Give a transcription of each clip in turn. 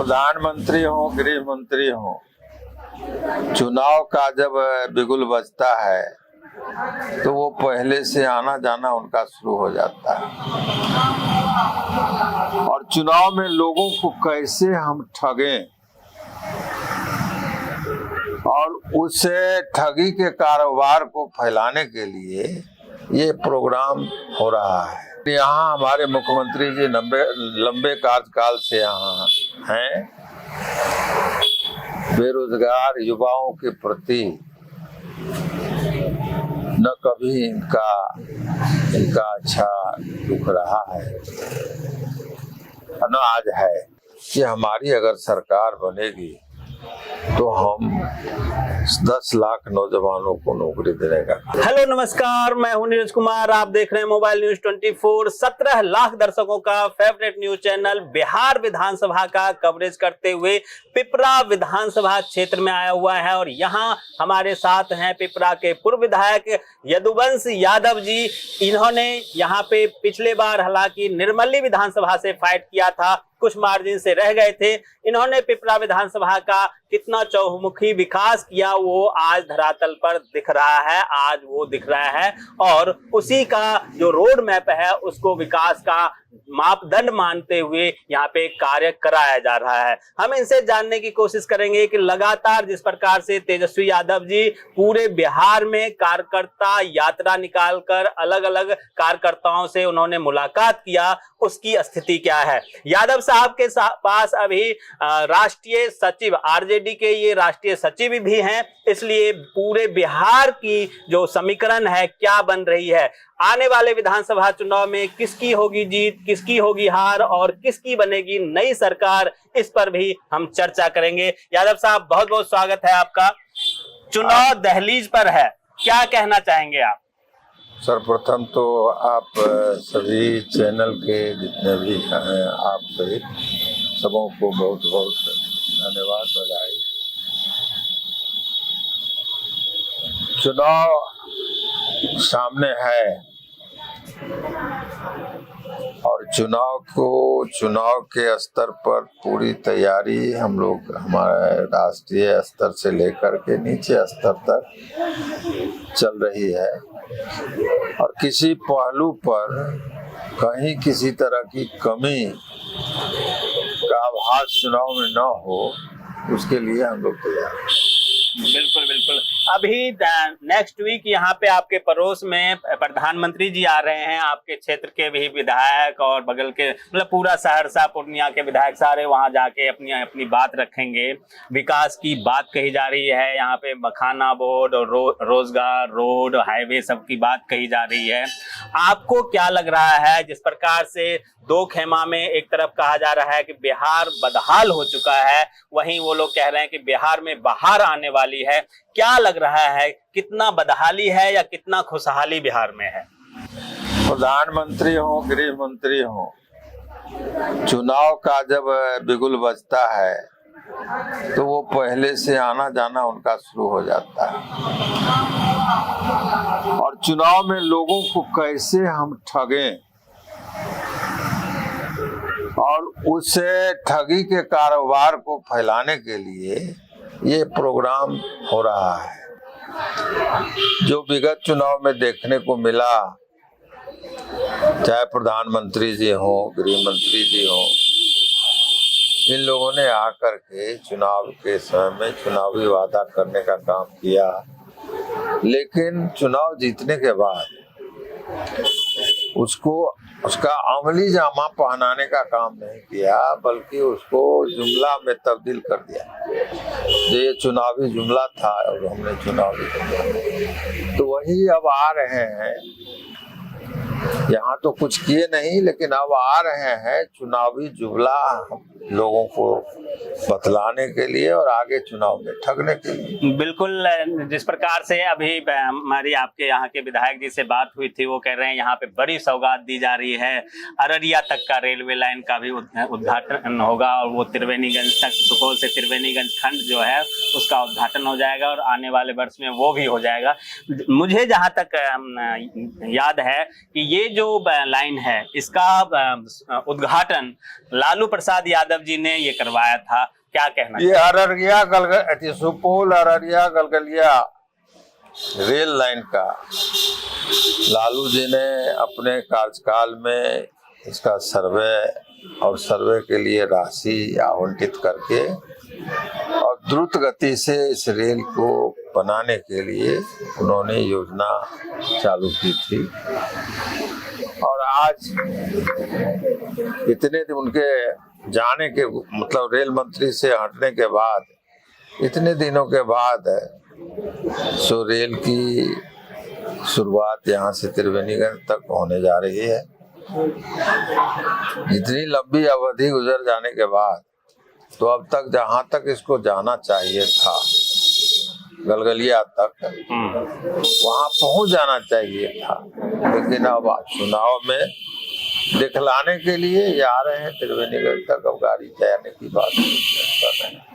प्रधानमंत्री हो, गृह मंत्री हो, चुनाव का जब बिगुल बजता है तो वो पहले से आना जाना उनका शुरू हो जाता है। और चुनाव में लोगों को कैसे हम ठगें और उससे ठगी के कारोबार को फैलाने के लिए ये प्रोग्राम हो रहा है। यहाँ हमारे मुख्यमंत्री जी लंबे कार्यकाल से यहाँ हैं। बेरोजगार युवाओं के प्रति न कभी इनका अच्छा दुख रहा है न आज है कि हमारी अगर सरकार बनेगी तो हम 10 लाख नौजवानों को नौकरी देने का। हेलो नमस्कार, मैं हूं नीरज कुमार। आप देख रहे हैं मोबाइल न्यूज 24। 17 लाख दर्शकों का फेवरेट न्यूज चैनल बिहार विधानसभा का कवरेज करते हुए पिपरा विधानसभा क्षेत्र में आया हुआ है और यहां हमारे साथ हैं पिपरा के पूर्व विधायक यदुवंश यादव जी। इन्होंने यहां पे पिछले बार हालांकि निर्मली विधानसभा से फाइट किया था, कुछ मार्जिन से रह गए थे। इन्होंने पिपरा विधानसभा का कितना चौमुखी विकास किया वो आज धरातल पर दिख रहा है, आज वो दिख रहा है और उसी का जो रोड मैप है उसको विकास का मापदंड मानते हुए यहाँ पे कार्य कराया जा रहा है। हम इनसे जानने की कोशिश करेंगे कि लगातार जिस प्रकार से तेजस्वी यादव जी पूरे बिहार में कार्यकर्ता यात्रा निकालकर अलग अलग कार्यकर्ताओं से उन्होंने मुलाकात किया, उसकी स्थिति क्या है। यादव साहब के पास अभी राष्ट्रीय सचिव आरजेडी के ये राष्ट्रीय सचिव भी हैं, इसलिए पूरे बिहार की जो समीकरण है क्या बन रही है, आने वाले विधानसभा चुनाव में किसकी होगी जीत, किसकी होगी हार और किसकी बनेगी नई सरकार, इस पर भी हम चर्चा करेंगे। यादव साहब बहुत बहुत स्वागत है आपका। चुनाव दहलीज पर है, क्या कहना चाहेंगे आप? सर्वप्रथम तो आप सभी चैनल के जितने भी हैं आप सभी सबों को बहुत बहुत धन्यवाद, बधाई। चुनाव सामने है और चुनाव के स्तर पर पूरी तैयारी हम लोग हमारे राष्ट्रीय स्तर से लेकर के नीचे स्तर तक चल रही है और किसी पहलू पर कहीं किसी तरह की कमी का आभास चुनाव में न हो, उसके लिए हम लोग तैयार हैं। बिल्कुल बिल्कुल। अभी नेक्स्ट वीक यहाँ पे आपके पड़ोस में प्रधानमंत्री जी आ रहे हैं, आपके क्षेत्र के भी विधायक और बगल के मतलब पूरा सहरसा पूर्णिया के विधायक सारे वहाँ जाके अपनी अपनी बात रखेंगे। विकास की बात कही जा रही है, यहाँ पे मखाना बोर्ड और रोजगार, रोड, हाईवे सब की बात कही जा रही है। आपको क्या लग रहा है, जिस प्रकार से दो खेमा में एक तरफ कहा जा रहा है कि बिहार बदहाल हो चुका है, वहीं वो लोग कह रहे हैं कि बिहार में बहार आने वाली है, क्या लग रहा है, कितना बदहाली है या कितना खुशहाली बिहार में है? प्रधानमंत्री हो, गृह मंत्री हो, चुनाव का जब बिगुल बजता है तो वो पहले से आना जाना उनका शुरू हो जाता है। और चुनाव में लोगों को कैसे हम ठगें और उससे ठगी के कारोबार को फैलाने के लिए ये प्रोग्राम हो रहा है। जो विगत चुनाव में देखने को मिला, चाहे प्रधानमंत्री जी हो, गृह मंत्री जी हो, इन लोगों ने आकर के चुनाव के समय में चुनावी वादा करने का काम किया, लेकिन चुनाव जीतने के बाद उसका अमली जामा पहनाने का काम नहीं किया, बल्कि उसको जुमला में तब्दील कर दिया। जो ये चुनावी जुमला था और हमने चुनावी जुमला, तो वही अब आ रहे हैं। यहाँ तो कुछ किए नहीं, लेकिन अब आ रहे हैं चुनावी जुमला लोगों को बतलाने के लिए और आगे चुनाव में ठगने के लिए। बिल्कुल, जिस प्रकार से अभी हमारी आपके यहाँ के विधायक जी से बात हुई थी, वो कह रहे हैं यहाँ पे बड़ी सौगात दी जा रही है, अररिया तक का रेलवे लाइन का भी उद्घाटन होगा और वो त्रिवेणीगंज तक, सुपौल से त्रिवेणीगंज खंड जो है उसका उद्घाटन हो जाएगा और आने वाले वर्ष में वो भी हो जाएगा। मुझे जहाँ तक याद है कि ये जो लाइन है इसका उद्घाटन लालू प्रसाद यादव जी ने ये करवाया था, क्या कहना? ये अररिया गलगल सुपौल अररिया गलगलिया रेल लाइन का लालू जी ने अपने कार्यकाल में इसका सर्वे के लिए राशि आवंटित करके और द्रुत गति से इस रेल को बनाने के लिए उन्होंने योजना चालू की थी। और आज इतने दिन उनके जाने के मतलब रेल मंत्री से हटने के बाद इतने दिनों के बाद सो रेल की शुरुआत यहाँ से त्रिवेणीगंज तक होने जा रही है। इतनी लंबी अवधि गुजर जाने के बाद तो अब तक जहाँ तक इसको जाना चाहिए था गलगलिया तक वहाँ पहुँच जाना चाहिए था, लेकिन अब चुनाव में दिखलाने के लिए ये आ रहे हैं त्रिवेणीगंज तक अब गाड़ी जाने की बात कर रहे हैं।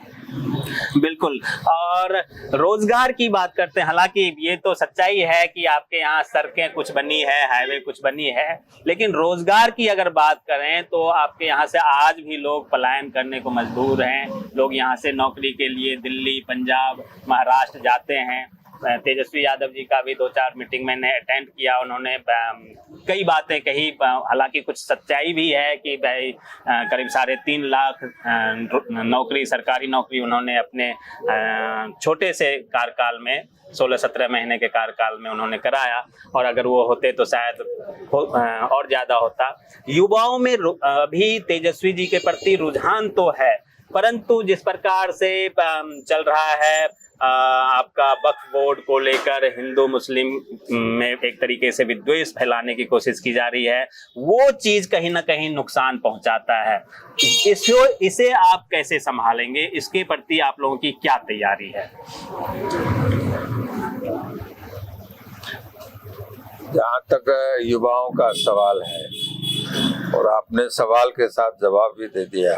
बिल्कुल। और रोजगार की बात करते हैं, हालांकि ये तो सच्चाई है कि आपके यहाँ सड़कें कुछ बनी है, हाईवे कुछ बनी है, लेकिन रोजगार की अगर बात करें तो आपके यहाँ से आज भी लोग पलायन करने को मजबूर हैं। लोग यहाँ से नौकरी के लिए दिल्ली, पंजाब, महाराष्ट्र जाते हैं। तेजस्वी यादव जी का भी 2-4 मीटिंग मैंने अटेंड किया, उन्होंने कई बातें कही, हालांकि कुछ सच्चाई भी है कि भाई करीब 3.5 लाख नौकरी, सरकारी नौकरी उन्होंने अपने छोटे से कार्यकाल में 16-17 महीने के कार्यकाल में उन्होंने कराया, और अगर वो होते तो शायद और ज़्यादा होता। युवाओं में अभी तेजस्वी जी के प्रति रुझान तो है, परंतु जिस प्रकार से चल रहा है आपका वक्फ बोर्ड को लेकर हिंदू मुस्लिम में एक तरीके से विद्वेष फैलाने की कोशिश की जा रही है, वो चीज कहीं ना कहीं नुकसान पहुंचाता है। इसे आप कैसे संभालेंगे? इसके प्रति आप लोगों की क्या तैयारी है? जहाँ तक युवाओं का सवाल है, और आपने सवाल के साथ जवाब भी दे दिया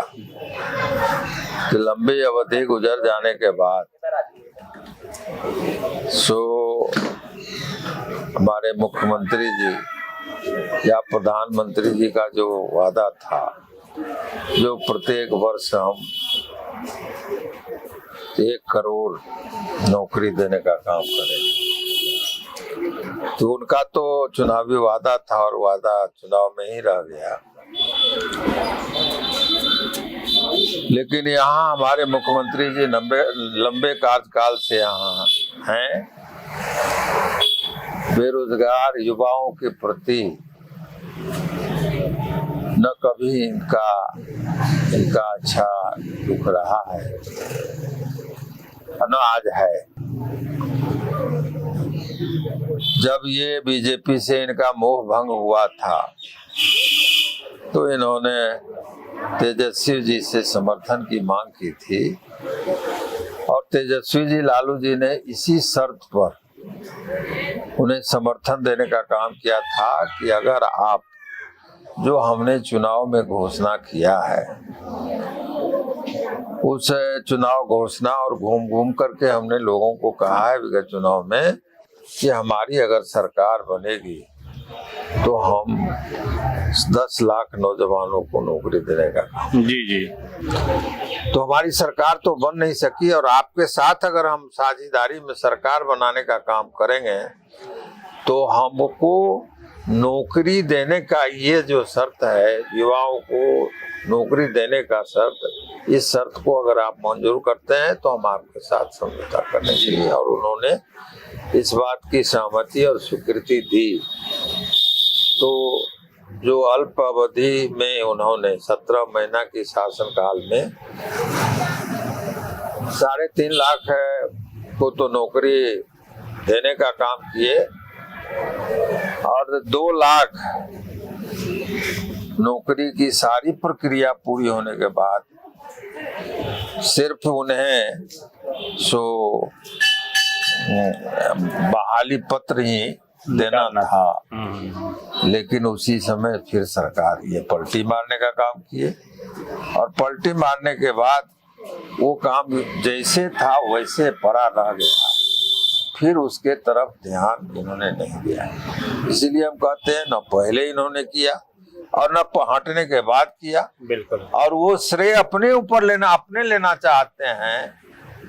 कि लंबी अवधि गुजर जाने के बाद हमारे मुख्यमंत्री जी या प्रधानमंत्री जी का जो वादा था, जो प्रत्येक वर्ष हम 1 करोड़ नौकरी देने का काम करें, तो उनका तो चुनावी वादा था और वादा चुनाव में ही रह गया। लेकिन यहाँ हमारे मुख्यमंत्री जी लंबे कार्यकाल से यहाँ हैं। बेरोजगार युवाओं के प्रति न कभी इनका अच्छा दुख रहा है, न आज है। जब ये बीजेपी से इनका मोह भंग हुआ था तो इन्होंने तेजस्वी जी से समर्थन की मांग की थी, और तेजस्वी जी लालू जी ने इसी शर्त पर उन्हें समर्थन देने का काम किया था कि अगर आप जो हमने चुनाव में घोषणा किया है उस चुनाव घोषणा और घूम घूम करके हमने लोगों को कहा है विगत चुनाव में कि हमारी अगर सरकार बनेगी तो हम 10 लाख नौजवानों को नौकरी देने का काम। जी। तो हमारी सरकार तो बन नहीं सकी, और आपके साथ अगर हम साझेदारी में सरकार बनाने का काम करेंगे तो हमको नौकरी देने का ये जो शर्त है, युवाओं को नौकरी देने का शर्त, इस शर्त को अगर आप मंजूर करते हैं तो हम आपके साथ समझौता करने के लिए, और उन्होंने इस बात की सहमति और स्वीकृति दी। तो जो अल्प अवधि में उन्होंने 17 महीना की शासनकाल में 3.5 लाख को तो नौकरी देने का काम किए, और 2 लाख नौकरी की सारी प्रक्रिया पूरी होने के बाद सिर्फ उन्हें बहाली पत्र ही देना था। लेकिन उसी समय फिर सरकार ये पलटी मारने का काम किए, और पलटी मारने के बाद वो काम जैसे था वैसे पड़ा रह गया। फिर उसके तरफ ध्यान इन्होंने नहीं दिया। इसीलिए हम कहते हैं न पहले इन्होंने किया और न हटने के बाद किया। बिल्कुल। और वो श्रेय अपने ऊपर लेना चाहते हैं,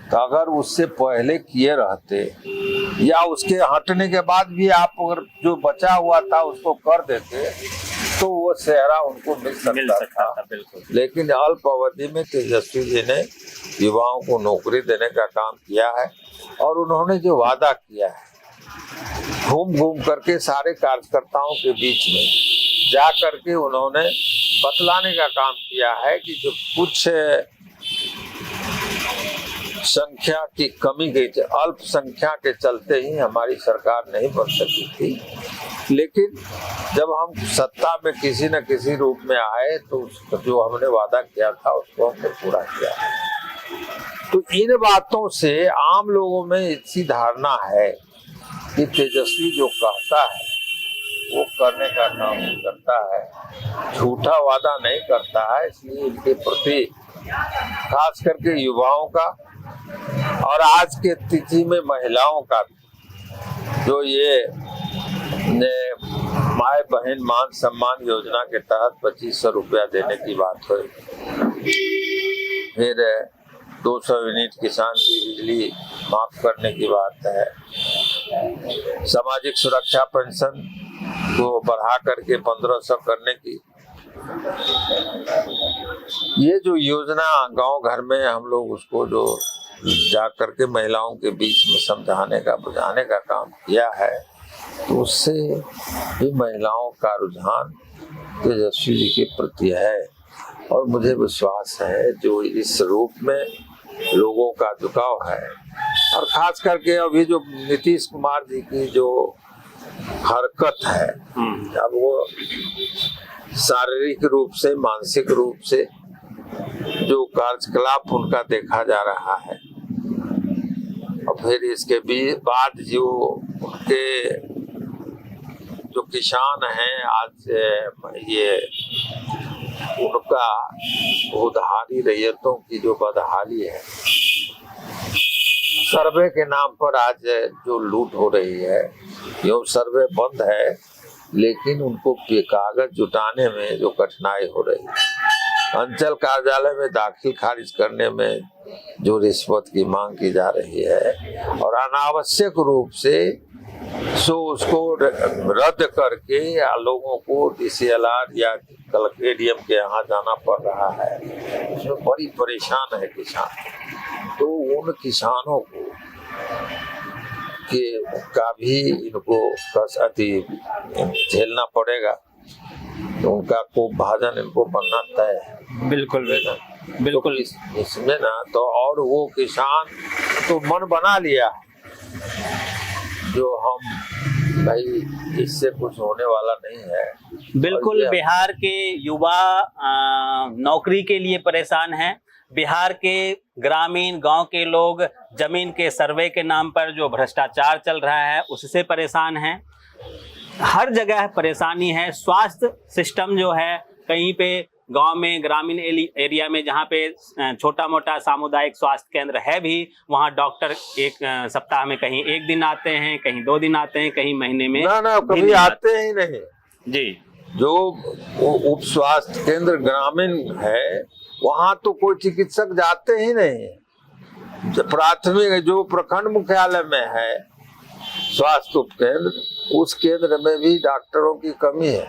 तो अगर उससे पहले किए रहते या उसके हटने के बाद भी आप अगर जो बचा हुआ था उसको कर देते तो वो सेहरा उनको मिल सकता था। बिल्कुल। लेकिन अल्प अवधि में तेजस्वी जी ने युवाओं को नौकरी देने का काम किया है और उन्होंने जो वादा किया है घूम घूम करके सारे कार्यकर्ताओं के बीच में जा करके उन्होंने बतलाने का काम किया है कि जो कुछ संख्या की कमी के अल्पसंख्या के चलते ही हमारी सरकार नहीं बन सकी थी, लेकिन जब हम सत्ता में किसी न किसी रूप में आए तो जो हमने वादा किया था उसको हमने पूरा किया। तो इन बातों से आम लोगों में इसी धारणा है कि तेजस्वी जो कहता है वो करने का काम करता है, झूठा वादा नहीं करता है। इसलिए इनके प्रति खास करके युवाओं का और आज के तिथि में महिलाओं का भी जो ये माए बहन मान सम्मान योजना के तहत 2500 रुपया देने की बात हुई, फिर 200 यूनिट किसान की बिजली माफ करने की बात है, सामाजिक सुरक्षा पेंशन को बढ़ा करके 1500 करने की, ये जो योजना गांव घर में हम लोग उसको जो जा करके महिलाओं के बीच में समझाने का बुझाने का काम किया है, तो उससे भी महिलाओं का रुझान तेजस्वी जी के प्रति है। और मुझे विश्वास है जो इस रूप में लोगों का झुकाव है, और खास करके अभी जो नीतीश कुमार जी की जो हरकत है, अब वो शारीरिक रूप से मानसिक रूप से जो कार्यकलाप उनका देखा जा रहा है, और फिर इसके बाद जो उनके जो किसान हैं आज ये उनका उधारी रैयतों की जो बदहाली है, सर्वे के नाम पर आज जो लूट हो रही है, यो सर्वे बंद है लेकिन उनको कागज जुटाने में जो कठिनाई हो रही है, अंचल कार्यालय में दाखिल खारिज करने में जो रिश्वत की मांग की जा रही है, और अनावश्यक रूप से उसको रद्द करके या लोगों को DCLR या कलेक्टर ADM के यहाँ जाना पड़ रहा है, उसमें बड़ी परेशान है किसान। तो उन किसानों को का भी इनको झेलना पड़ेगा, तो उनका को भाजन इनको बनना तय है। बिल्कुल बिल्कुल। तो इसमें ना तो और वो किसान तो मन बना लिया जो हम भाई इससे कुछ होने वाला नहीं है। बिल्कुल। बिहार के युवा नौकरी के लिए परेशान हैं। बिहार के ग्रामीण गांव के लोग जमीन के सर्वे के नाम पर जो भ्रष्टाचार चल रहा है उससे परेशान हैं। हर जगह परेशानी है। स्वास्थ्य सिस्टम जो है कहीं पे गांव में ग्रामीण एरिया में जहाँ पे छोटा मोटा सामुदायिक स्वास्थ्य केंद्र है भी, वहाँ डॉक्टर एक सप्ताह में कहीं 1 दिन आते हैं, कहीं 2 दिन आते हैं, कहीं महीने में ना कभी आते ही नहीं जी। जो उप स्वास्थ्य केंद्र ग्रामीण है वहाँ तो कोई चिकित्सक जाते ही नहीं। प्राथमिक जो प्रखंड मुख्यालय में है स्वास्थ्य उप केंद्र, उस केंद्र में भी डॉक्टरों की कमी है,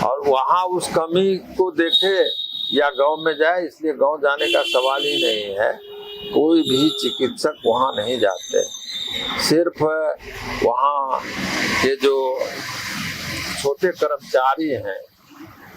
और वहाँ उस कमी को देखे या गांव में जाए, इसलिए गांव जाने का सवाल ही नहीं है। कोई भी चिकित्सक वहाँ नहीं जाते, सिर्फ वहाँ के जो छोटे कर्मचारी हैं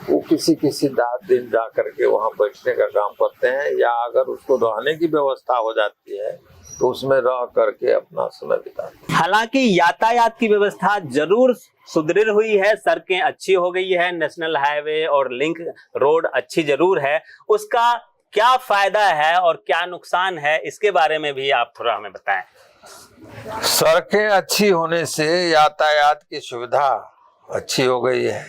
वो किसी दिन जा करके वहाँ बैठने का काम करते हैं, या अगर उसको रहने की व्यवस्था हो जाती है तो उसमें रह करके अपना समय बिताते हैं। हालांकि यातायात की व्यवस्था जरूर सुदृढ़ हुई है, सड़कें अच्छी हो गई है, नेशनल हाईवे और लिंक रोड अच्छी जरूर है। उसका क्या फायदा है और क्या नुकसान है, इसके बारे में भी आप थोड़ा हमें बताएं। सड़कें अच्छी होने से यातायात की सुविधा अच्छी हो गई है।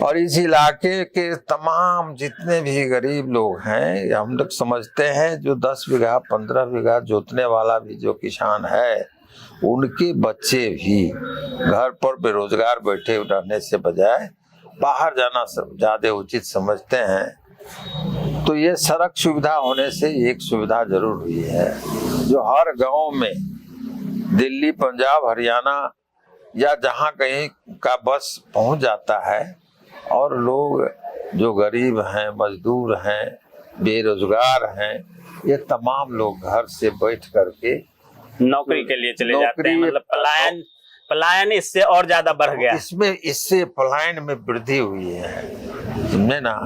और इस इलाके के तमाम जितने भी गरीब लोग हैं, हम लोग समझते हैं जो 10 बीघा 15 बीघा जोतने वाला भी जो किसान है, उनके बच्चे भी घर पर बेरोजगार बैठे रहने से बजाय बाहर जाना ज्यादा उचित समझते हैं। तो ये सड़क सुविधा होने से एक सुविधा जरूर हुई है, जो हर गांव में दिल्ली, पंजाब, हरियाणा या जहां कहीं का बस पहुंच जाता है और लोग जो गरीब हैं, मजदूर हैं, बेरोजगार हैं, ये तमाम लोग घर से बैठ करके नौकरी के लिए चले जाते हैं। मतलब पलायन इससे और ज्यादा बढ़ गया। इससे पलायन में वृद्धि हुई है। समझे ना,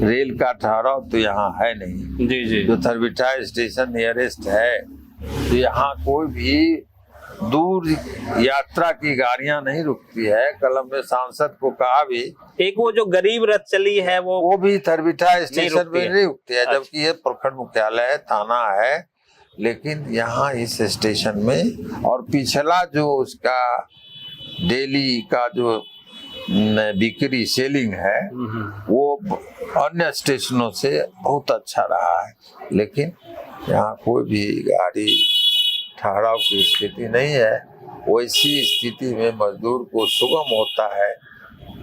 रेल का ठहराव तो यहाँ है नहीं। जी जी। जो थरबिठा स्टेशन नियरेस्ट है, तो यहाँ कोई भी दूर यात्रा की गाड़ियां नहीं रुकती है। कल हमने सांसद को कहा भी, एक वो जो गरीब रथ चली है वो भी थरबिठा स्टेशन में नहीं रुकती है। अच्छा। जबकि ये प्रखंड मुख्यालय है, थाना है, लेकिन यहाँ इस स्टेशन में, और पिछला जो उसका डेली का जो बिक्री सेलिंग है वो अन्य स्टेशनों से बहुत अच्छा रहा है। लेकिन यहाँ कोई भी गाड़ी ठहराव की स्थिति नहीं है। वैसी स्थिति में मजदूर को सुगम होता है,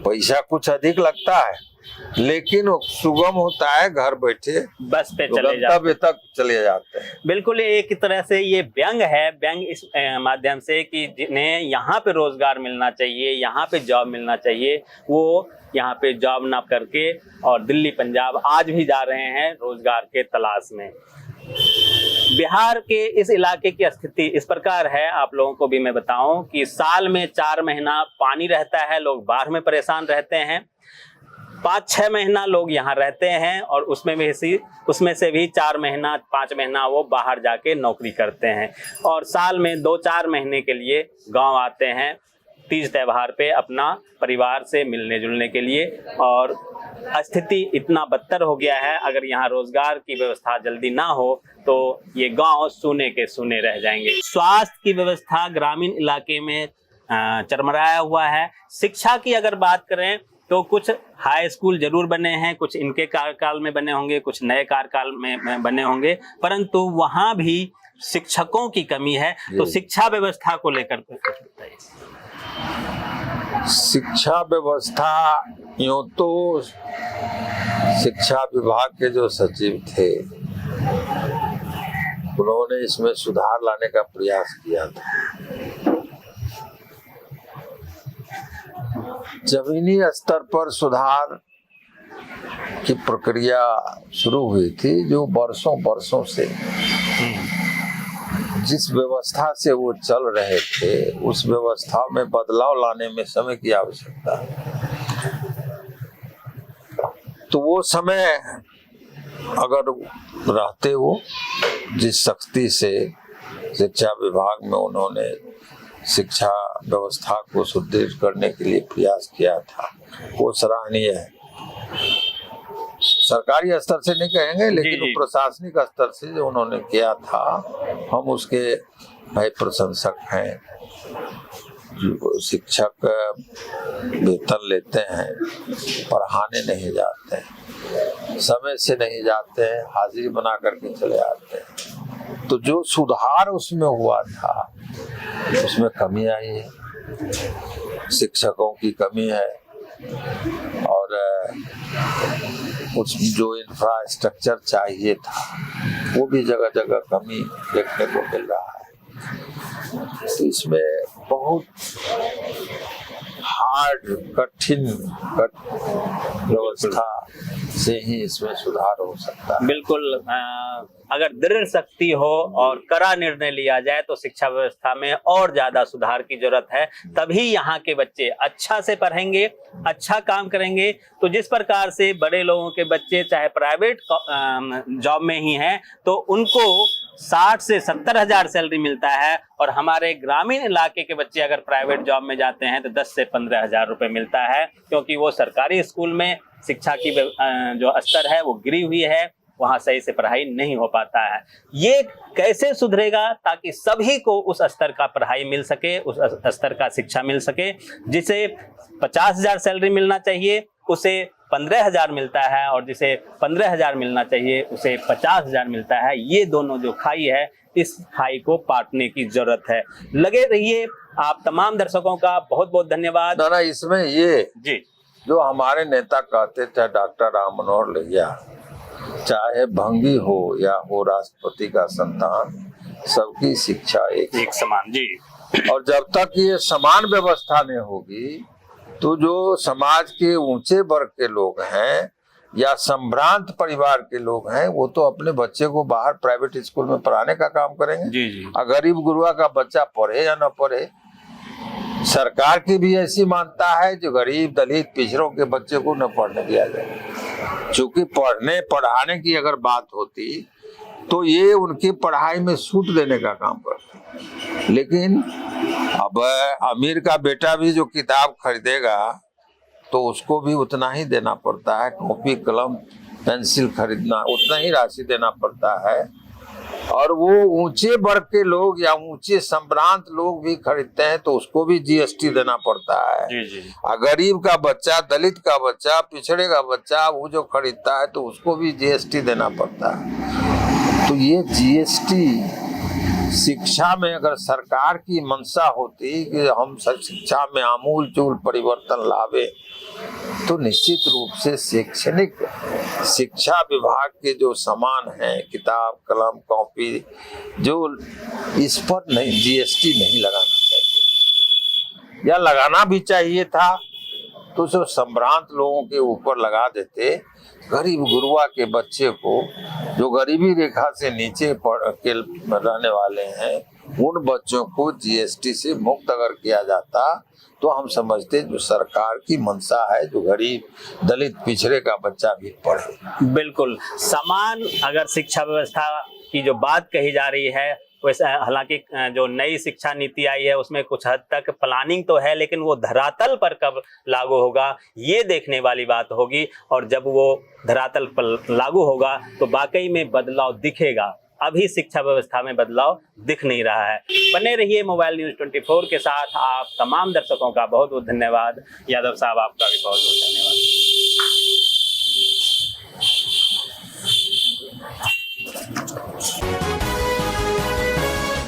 पैसा कुछ अधिक लगता है, लेकिन वो सुगम होता है, घर बैठे बस पे चले गंतव्य तक चले जाते हैं। बिल्कुल, एक तरह से ये व्यंग है, व्यंग इस माध्यम से कि जिन्हें यहाँ पे रोजगार मिलना चाहिए, यहाँ पे जॉब मिलना चाहिए, वो यहाँ पे जॉब ना करके और दिल्ली, पंजाब आज भी जा रहे हैं रोजगार के तलाश में। बिहार के इस इलाके की स्थिति इस प्रकार है, आप लोगों को भी मैं बताऊं कि साल में 4 महीना पानी रहता है, लोग बाढ़ में परेशान रहते हैं। 5-6 महीना लोग यहाँ रहते हैं और उसमें से भी 4 महीना 5 महीना वो बाहर जाके नौकरी करते हैं, और साल में 2-4 महीने के लिए गांव आते हैं तीज त्योहार पे अपना परिवार से मिलने जुलने के लिए। और स्थिति इतना बदतर हो गया है, अगर यहाँ रोजगार की व्यवस्था जल्दी ना हो तो ये गांव सूने के सूने रह जाएंगे। स्वास्थ्य की व्यवस्था ग्रामीण इलाके में चरमराया हुआ है। शिक्षा की अगर बात करें तो कुछ हाई स्कूल जरूर बने हैं, कुछ इनके कार्यकाल में बने होंगे, कुछ नए कार्यकाल में बने होंगे, परंतु वहां भी शिक्षकों की कमी है। तो शिक्षा व्यवस्था को लेकर कुछ बताइए। शिक्षा व्यवस्था, यूं तो शिक्षा विभाग के जो सचिव थे उन्होंने इसमें सुधार लाने का प्रयास किया था। जमीनी स्तर पर सुधार की प्रक्रिया शुरू हुई थी, जो वर्षों से जिस व्यवस्था से वो चल रहे थे उस व्यवस्था में बदलाव लाने में समय की आवश्यकता है। तो वो समय अगर रहते वो जिस सख्ती से शिक्षा विभाग में उन्होंने शिक्षा व्यवस्था को सुदृढ़ करने के लिए प्रयास किया था, वो सराहनीय है। सरकारी स्तर से नहीं कहेंगे, लेकिन प्रशासनिक स्तर से जो उन्होंने किया था, हम उसके भाई प्रशंसक हैं। जो शिक्षक वेतन लेते हैं, पढ़ाने नहीं जाते हैं, समय से नहीं जाते हैं, हाजिरी बना करके चले आते हैं। तो जो सुधार उसमें हुआ था उसमें कमी आई है, शिक्षकों की कमी है, और कुछ जो इंफ्रास्ट्रक्चर चाहिए था वो भी जगह जगह कमी देखने को मिल रहा है। तो इसमें बहुत कठिन व्यवस्था से ही इसमें सुधार हो सकता है। बिल्कुल, अगर दृढ़ शक्ति हो और कड़ा निर्णय लिया जाए तो शिक्षा व्यवस्था में और ज्यादा सुधार की जरूरत है। तभी यहाँ के बच्चे अच्छा से पढ़ेंगे, अच्छा काम करेंगे। तो जिस प्रकार से बड़े लोगों के बच्चे चाहे प्राइवेट जॉब में ही हैं तो उनको 60 से 70 हजार सैलरी मिलता है, और हमारे ग्रामीण इलाके के बच्चे अगर प्राइवेट जॉब में जाते हैं तो 10 से 15 हजार रुपए मिलता है, क्योंकि वो सरकारी स्कूल में शिक्षा की जो स्तर है वो गिरी हुई है, वहां सही से पढ़ाई नहीं हो पाता है। ये कैसे सुधरेगा ताकि सभी को उस स्तर का पढ़ाई मिल सके, उस स्तर का शिक्षा मिल सके। जिसे 50 हजार सैलरी मिलना चाहिए उसे 15,000 मिलता है और जिसे 15,000 मिलना चाहिए उसे 50,000 मिलता है। ये दोनों जो खाई है, इस खाई को पाटने की जरूरत है। लगे रहिए। आप तमाम दर्शकों का बहुत बहुत धन्यवाद। ना इसमें ये जी जो हमारे नेता कहते थे, डॉक्टर राम मनोहर लोहिया, चाहे भंगी हो या हो राष्ट्रपति का संतान, सबकी शिक्षा एक समान। जी और जब तक ये समान व्यवस्था नहीं होगी तो जो समाज के ऊंचे वर्ग के लोग हैं या संभ्रांत परिवार के लोग हैं, वो तो अपने बच्चे को बाहर प्राइवेट स्कूल में पढ़ाने का काम करेंगे। जी गरीब गुरुआ का बच्चा पढ़े या न पढ़े, सरकार की भी ऐसी मानता है जो गरीब दलित पिछड़ों के बच्चे को न पढ़ने दिया जाए। क्योंकि पढ़ने पढ़ाने की अगर बात होती तो ये उनकी पढ़ाई में छूट देने का काम करते। लेकिन अब अमीर का बेटा भी जो किताब खरीदेगा तो उसको भी उतना ही देना पड़ता है, कॉपी कलम पेंसिल खरीदना उतना ही राशि देना पड़ता है। और वो ऊंचे वर्ग के लोग या ऊंचे संभ्रांत लोग भी खरीदते हैं तो उसको भी जीएसटी देना पड़ता है। जी। गरीब का बच्चा, दलित का बच्चा, पिछड़े का बच्चा वो जो खरीदता है तो उसको भी जीएसटी देना पड़ता है। तो ये जीएसटी शिक्षा में अगर सरकार की मंशा होती कि हम शिक्षा में आमूल चूल परिवर्तन लावे तो निश्चित रूप से शैक्षणिक शिक्षा विभाग के जो सामान हैं, किताब कलम कॉपी, जो इस पर नहीं जीएसटी नहीं लगाना चाहिए, या लगाना भी चाहिए था तो जो संभ्रांत लोगों के ऊपर लगा देते। गरीब गुरुआ के बच्चे को, जो गरीबी रेखा से नीचे के रहने वाले हैं, उन बच्चों को जीएसटी से मुक्त अगर किया जाता तो हम समझते जो सरकार की मंशा है जो गरीब दलित पिछड़े का बच्चा भी पढ़े। बिल्कुल समान अगर शिक्षा व्यवस्था की जो बात कही जा रही है, वैसे हालांकि जो नई शिक्षा नीति आई है उसमें कुछ हद तक प्लानिंग तो है, लेकिन वो धरातल पर कब लागू होगा ये देखने वाली बात होगी। और जब वो धरातल पर लागू होगा तो वाकई में बदलाव दिखेगा। अभी शिक्षा व्यवस्था में बदलाव दिख नहीं रहा है। बने रहिए मोबाइल न्यूज़ 24 के साथ। आप तमाम दर्शकों का बहुत बहुत धन्यवाद। यादव साहब आपका भी बहुत बहुत धन्यवाद।